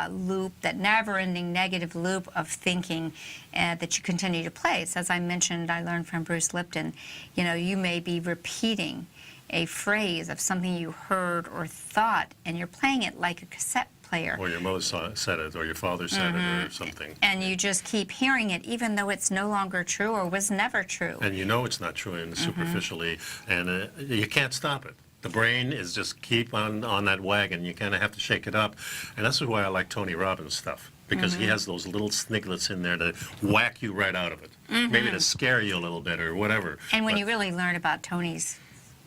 loop, that never-ending negative loop of thinking that you continue to play? It's, as I mentioned, I learned from Bruce Lipton, you may be repeating a phrase of something you heard or thought, and you're playing it like a cassette player. Or your mother said it, or your father said it, or something. And you just keep hearing it, even though it's no longer true or was never true. And you know it's not true, and superficially, and you can't stop it. The brain is just keep on that wagon. You kind of have to shake it up. And that's why I like Tony Robbins' stuff, because he has those little sniglets in there to whack you right out of it. Maybe to scare you a little bit or whatever. And when you really learn about Tony's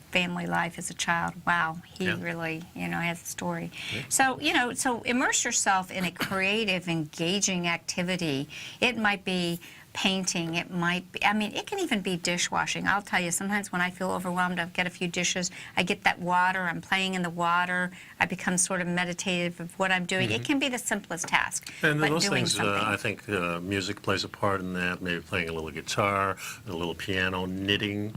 family life as a child, wow, he really, has a story. Yeah. So, so immerse yourself in a creative, engaging activity. It might be painting, it might be, it can even be dishwashing. I'll tell you, sometimes when I feel overwhelmed, I get a few dishes, I get that water, I'm playing in the water, I become sort of meditative of what I'm doing. It can be the simplest task, and but those doing things, something. I think music plays a part in that, maybe playing a little guitar, a little piano, knitting,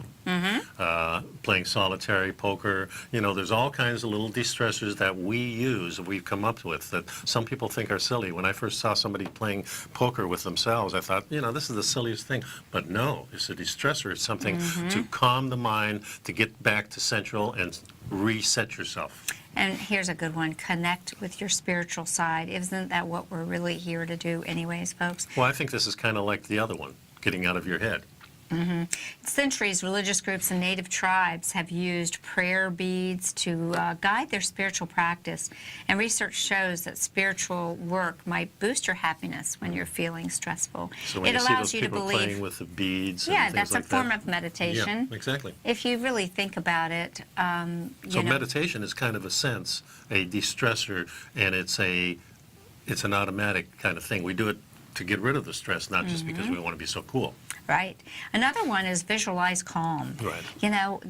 playing solitary, poker. There's all kinds of little de-stressors that we've come up with, that some people think are silly. When I first saw somebody playing poker with themselves, I thought, this is the silliest thing. But no, it's a de-stressor. It's something to calm the mind, to get back to central and reset yourself. And here's a good one: connect with your spiritual side. Isn't that what we're really here to do anyways, folks? Well, I think this is kind of like the other one, getting out of your head. Centuries, religious groups and native tribes have used prayer beads to guide their spiritual practice. And research shows that spiritual work might boost your happiness when you're feeling stressful. So when it you see allows those you to people believe. playing with the beads and Yeah, things that's like a form that. of meditation. Yeah, exactly. If you really think about it, So meditation is kind of a sense, a de-stressor, and it's an automatic kind of thing. We do it to get rid of the stress, not just because we want to be so cool. Right. Another one is visualize calm. Right.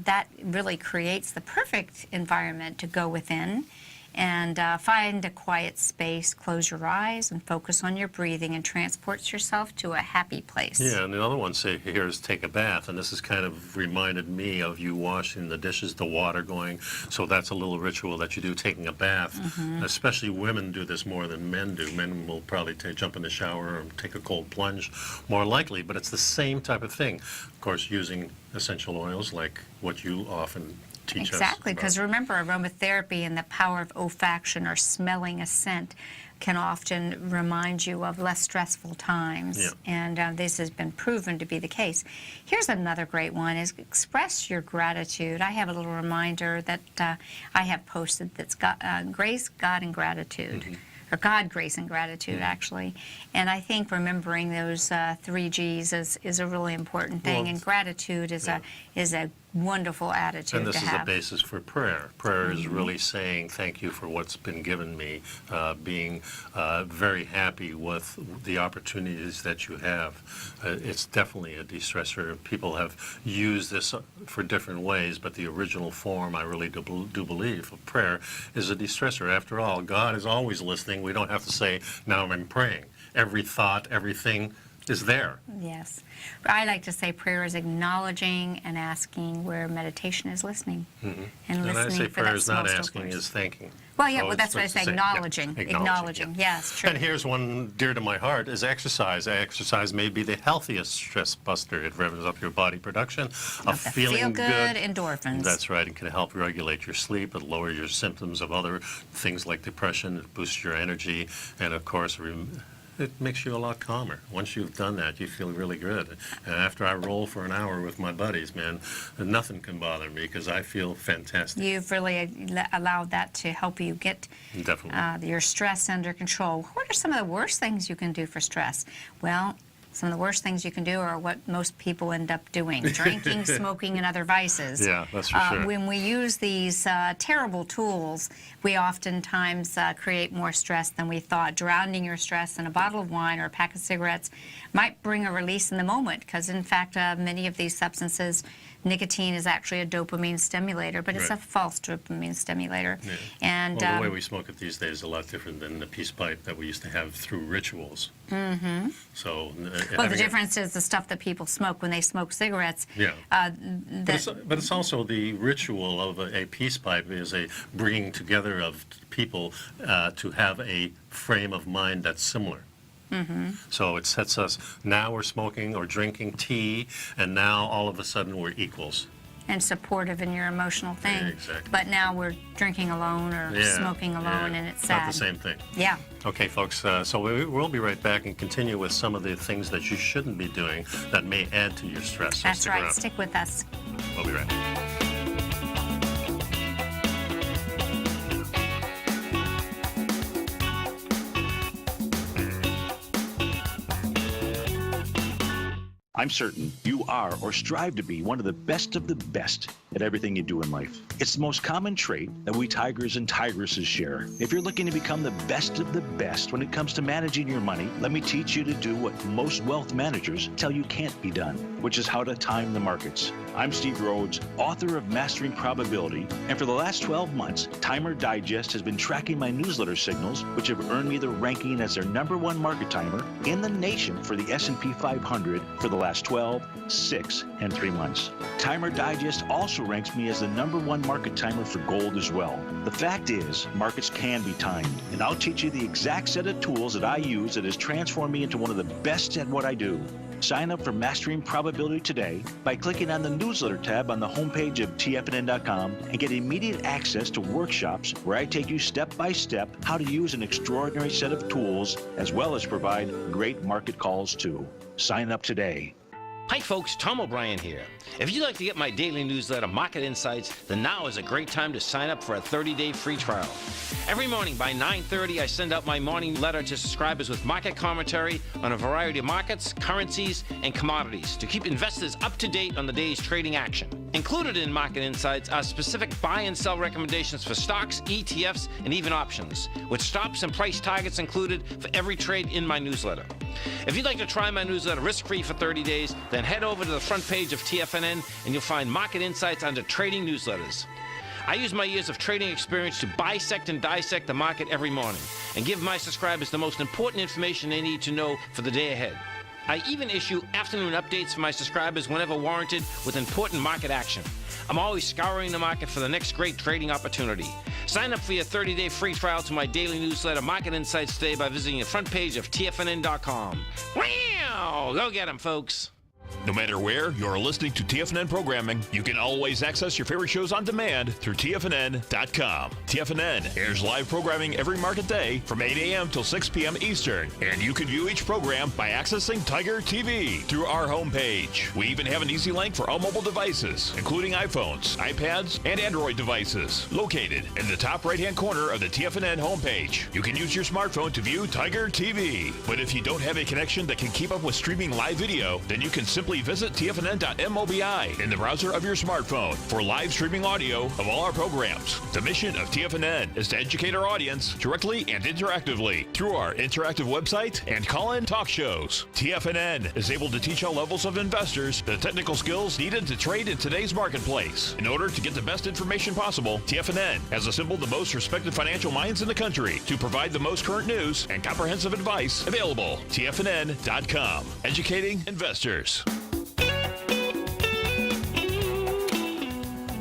That really creates the perfect environment to go within and find a quiet space, close your eyes, and focus on your breathing, and transport yourself to a happy place. Yeah, and the other one here is take a bath, and this has kind of reminded me of you washing the dishes, the water going, so that's a little ritual that you do, taking a bath. Especially women do this more than men do. Men will probably jump in the shower or take a cold plunge, more likely, but it's the same type of thing. Of course, using essential oils like what you often teach us. Exactly, because remember, aromatherapy and the power of olfaction or smelling a scent can often remind you of less stressful times. Yeah. And this has been proven to be the case. Here's another great one, is express your gratitude. I have a little reminder that I have posted that's Grace, God, and Gratitude. Or God, Grace, and Gratitude, actually. And I think remembering those 3 G's is a really important thing. Well, and gratitude is a wonderful attitude And this to is have. a basis for prayer. Prayer is really saying thank you for what's been given me, being very happy with the opportunities that you have. It's definitely a de-stressor. People have used this for different ways, but the original form, I really do believe, of prayer is a de-stressor. After all, God is always listening. We don't have to say, now I'm praying. Every thought, everything is there. Yes. I like to say prayer is acknowledging and asking, where meditation is listening. And listening I say for prayer that is not small asking, voice. is thanking. Well, yeah, So well, that's what I it's say, the same. acknowledging. Yeah, Acknowledging, yeah. yes, true. And here's one dear to my heart, is exercise. Exercise may be the healthiest stress buster. It revs up your body production of The feeling feel-good endorphins. That's right. It can help regulate your sleep. It lower your symptoms of other things like depression. It boosts your energy. And, of course, it makes you a lot calmer. Once you've done that, you feel really good. And after I roll for an hour with my buddies, man, nothing can bother me because I feel fantastic. You've really allowed that to help you get Definitely. your stress under control. What are some of the worst things you can do for stress? Well, some of the worst things you can do are what most people end up doing: drinking, smoking, and other vices. Yeah, that's for sure. When we use these terrible tools, we oftentimes create more stress than we thought. Drowning your stress in a bottle of wine or a pack of cigarettes might bring a release in the moment, because in fact many of these substances, nicotine is actually a dopamine stimulator, but it's Right. a false dopamine stimulator. Yeah. And Well, the way we smoke it these days is a lot different than the peace pipe that we used to have through rituals. Mm-hmm. So, well, the difference is the stuff that people smoke when they smoke cigarettes. Yeah. That, But it's also the ritual of a peace pipe is a bringing together of people to have a frame of mind that's similar. mm-hmm. So it sets us, now we're smoking or drinking tea, and now all of a sudden we're equals. And supportive in your emotional thing. Yeah, exactly. But now we're drinking alone or Yeah, smoking alone, yeah. and it's Not sad. the same thing. Yeah. Okay, folks, so we'll be right back and continue with some of the things that you shouldn't be doing that may add to your stress. So That's stick right. around. Stick with us. We'll be right back. I'm certain you are or strive to be one of the best at everything you do in life. It's the most common trait that we tigers and tigresses share. If you're looking to become the best of the best when it comes to managing your money, let me teach you to do what most wealth managers tell you can't be done, which is how to time the markets. I'm Steve Rhodes, author of Mastering Probability, and for the last 12 months, Timer Digest has been tracking my newsletter signals, which have earned me the ranking as their #1 market timer in the nation for the S&P 500 for the last 12, 6, and 3 months. Timer Digest also ranks me as the #1 market timer for gold as well. The fact is, markets can be timed, and I'll teach you the exact set of tools that I use that has transformed me into one of the best at what I do. Sign up for Mastering Probability today by clicking on the newsletter tab on the homepage of TFNN.com and get immediate access to workshops where I take you step by step how to use an extraordinary set of tools, as well as provide great market calls too. Sign up today. Hi folks, Tom O'Brien here. If you'd like to get my daily newsletter, Market Insights, then now is a great time to sign up for a 30-day free trial. Every morning by 9:30, I send out my morning letter to subscribers with market commentary on a variety of markets, currencies, and commodities to keep investors up to date on the day's trading action. Included in Market Insights are specific buy and sell recommendations for stocks, ETFs, and even options, with stops and price targets included for every trade in my newsletter. If you'd like to try my newsletter risk-free for 30 days, then head over to the front page of TFNN and you'll find Market Insights under Trading Newsletters. I use my years of trading experience to bisect and dissect the market every morning and give my subscribers the most important information they need to know for the day ahead. I even issue afternoon updates for my subscribers whenever warranted with important market action. I'm always scouring the market for the next great trading opportunity. Sign up for your 30-day free trial to my daily newsletter, Market Insights, today by visiting the front page of TFNN.com. Wow! Go get 'em, folks. No matter where you're listening to TFNN programming, you can always access your favorite shows on demand through TFNN.com. TFNN airs live programming every market day from 8 a.m. till 6 p.m. Eastern, and you can view each program by accessing Tiger TV through our homepage. We even have an easy link for all mobile devices, including iPhones, iPads, and Android devices, located in the top right-hand corner of the TFNN homepage. You can use your smartphone to view Tiger TV, but if you don't have a connection that can keep up with streaming live video, then you can simply visit TFNN.mobi in the browser of your smartphone for live streaming audio of all our programs. The mission of TFNN is to educate our audience directly and interactively through our interactive website and call-in talk shows. TFNN is able to teach all levels of investors the technical skills needed to trade in today's marketplace. In order to get the best information possible, TFNN has assembled the most respected financial minds in the country to provide the most current news and comprehensive advice available. TFNN.com, educating investors.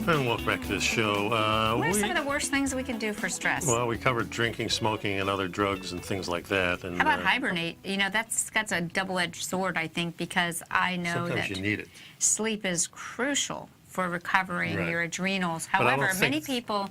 And welcome back to the show. What are some of the worst things we can do for stress? Well, we covered drinking, smoking, and other drugs and things like that. And How about hibernate? You know, that's a double-edged sword, I think, because I know sometimes that you need it. sleep is crucial for recovering Right. your adrenals. I don't However, think- many people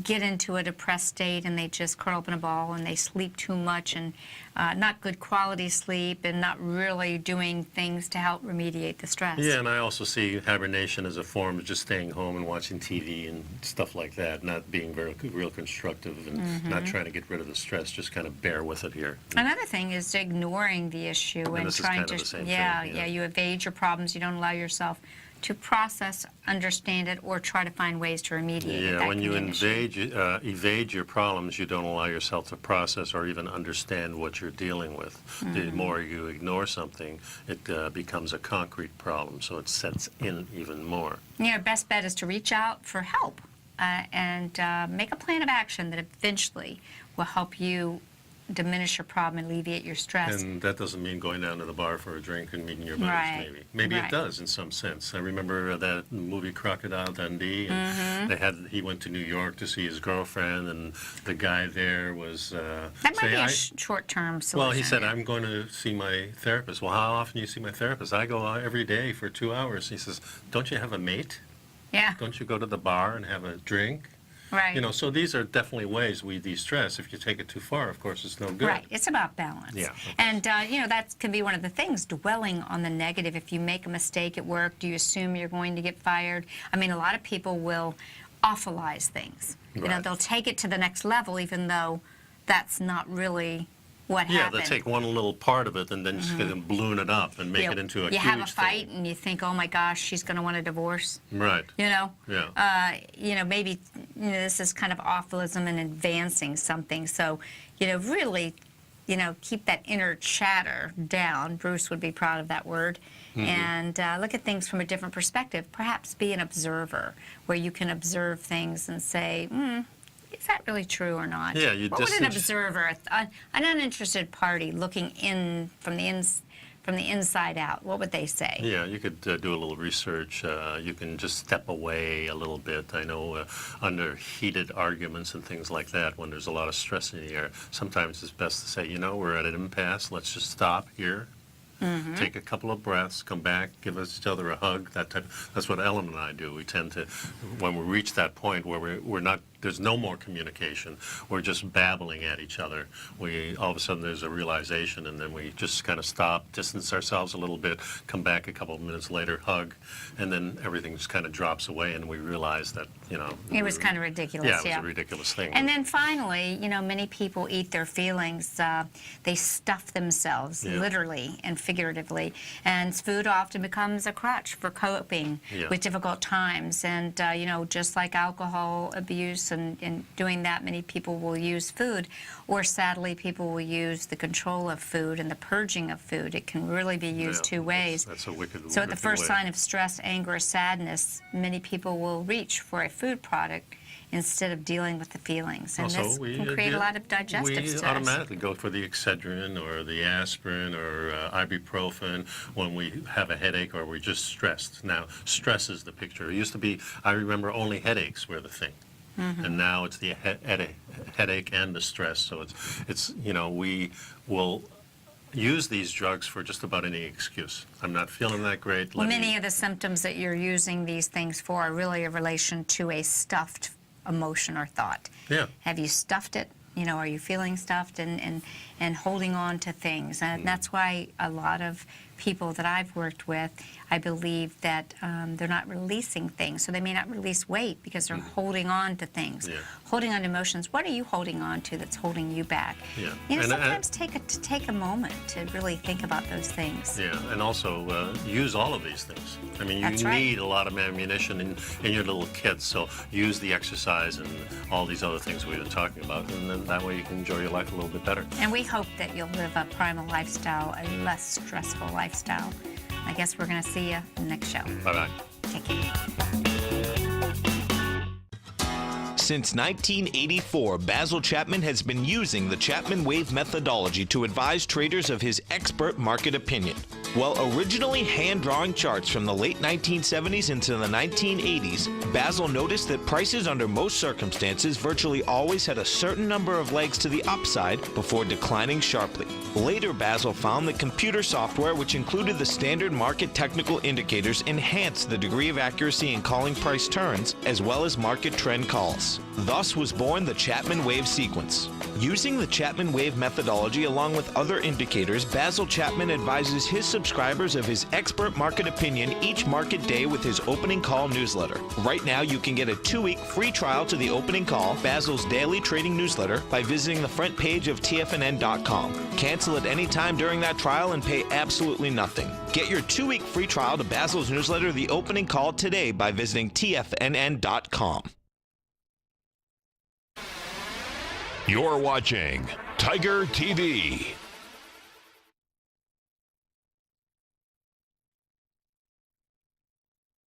get into a depressed state and they just curl up in a ball and they sleep too much and not good quality sleep and not really doing things to help remediate the stress. Yeah, and I also see hibernation as a form of just staying home and watching TV and stuff like that, not being real constructive and not trying to get rid of the stress, just kind of bear with it here. Another thing is ignoring the issue and this is trying kind to, of the same yeah, thing, yeah, you evade your problems, you don't allow yourself to process, understand it, or try to find ways to remediate it. Yeah, That when can you be an issue. evade your problems, you don't allow yourself to process or even understand what you're dealing with. The more you ignore something, it becomes a concrete problem, so it sets in even more. Your best bet is to reach out for help and make a plan of action that eventually will help you diminish your problem and alleviate your stress. And that doesn't mean going down to the bar for a drink and meeting your buddies, Right, maybe. Maybe right. it does in some sense. I remember that movie Crocodile Dundee, and he went to New York to see his girlfriend, and the guy there was That might be a short-term solution. well, he said, I'm going to see my therapist. Well, how often do you see my therapist? I go every day for 2 hours. He says, don't you have a mate? Yeah, Don't you go to the bar and have a drink? right. You know, so these are definitely ways we de-stress. If you take it too far, of course, it's no good. Right, it's about balance. Yeah, of course. And, that can be one of the things, dwelling on the negative. If you make a mistake at work, do you assume you're going to get fired? I mean, a lot of people will awfulize things. You know, Right. they'll take it to the next level, even though that's not really what Yeah, happened. they take one little part of it and then just balloon it up and make You it into a you huge have a fight thing. and you think, oh my gosh, she's going to want a divorce. Right. You know? Yeah. Maybe this is kind of awfulism and advancing something. So, really, keep that inner chatter down. Bruce would be proud of that word. And look at things from a different perspective. Perhaps be an observer, where you can observe things and say, is that really true or not? Yeah, you what would an distance- observer, an uninterested party looking in from the inside out, what would they say? Yeah, you could do a little research. You can just step away a little bit. I know under heated arguments and things like that, when there's a lot of stress in the air, sometimes it's best to say, we're at an impasse. Let's just stop here. Take a couple of breaths, come back, give each other a hug. That's what Ellen and I do. We tend to, when we reach that point where we're not, there's no more communication, we're just babbling at each other. All of a sudden there's a realization, and then we just kind of stop, distance ourselves a little bit, come back a couple of minutes later, hug, and then everything just kind of drops away, and we realize that, It was kind of ridiculous, yeah. It was a ridiculous thing. And then finally, many people eat their feelings. They stuff themselves, Yeah. literally and figuratively. And food often becomes a crutch for coping Yeah. with difficult times. And, just like alcohol abuse and doing that, many people will use food. Or sadly, people will use the control of food and the purging of food. It can really be used two ways. That's a wicked So at the first way. sign of stress, anger, or sadness, many people will reach for a food product instead of dealing with the feelings. And Also, this we, can create a lot of digestive we stress. automatically go for the Excedrin or the aspirin or ibuprofen when we have a headache or we're just stressed. Now, stress is the picture. It used to be, I remember, only headaches were the thing. And now it's the headache and the stress. So it's we will use these drugs for just about any excuse. I'm not feeling that great. Well, many of the symptoms that you're using these things for are really a relation to a stuffed emotion or thought. Yeah. Have you stuffed it? Are you feeling stuffed and holding on to things? And that's why a lot of people that I've worked with, I believe that they're not releasing things. So they may not release weight because they're holding on to things, holding on to emotions. What are you holding on to that's holding you back? Yeah. And And, sometimes take a moment to really think about those things. Yeah, and also use all of these things. I mean, you That's right. need a lot of ammunition in your little kit, so use the exercise and all these other things we've been talking about, and then that way you can enjoy your life a little bit better. And we hope that you'll live a primal lifestyle, a less stressful lifestyle. I guess we're going to see you in the next show. Bye-bye. Take care. Since 1984, Basil Chapman has been using the Chapman Wave methodology to advise traders of his expert market opinion. While originally hand-drawing charts from the late 1970s into the 1980s, Basil noticed that prices under most circumstances virtually always had a certain number of legs to the upside before declining sharply. Later, Basil found that computer software, which included the standard market technical indicators, enhanced the degree of accuracy in calling price turns, as well as market trend calls. Thus was born the Chapman wave sequence. Using the Chapman wave methodology along with other indicators, Basil Chapman advises his subscribers of his expert market opinion each market day with his opening call newsletter. Right now, you can get a 2-week free trial to the opening call, Basil's daily trading newsletter, by visiting the front page of TFNN.com. Cancel at any time during that trial and pay absolutely nothing. Get your 2-week free trial to Basil's newsletter, The Opening Call, today by visiting TFNN.com. You're watching Tiger TV.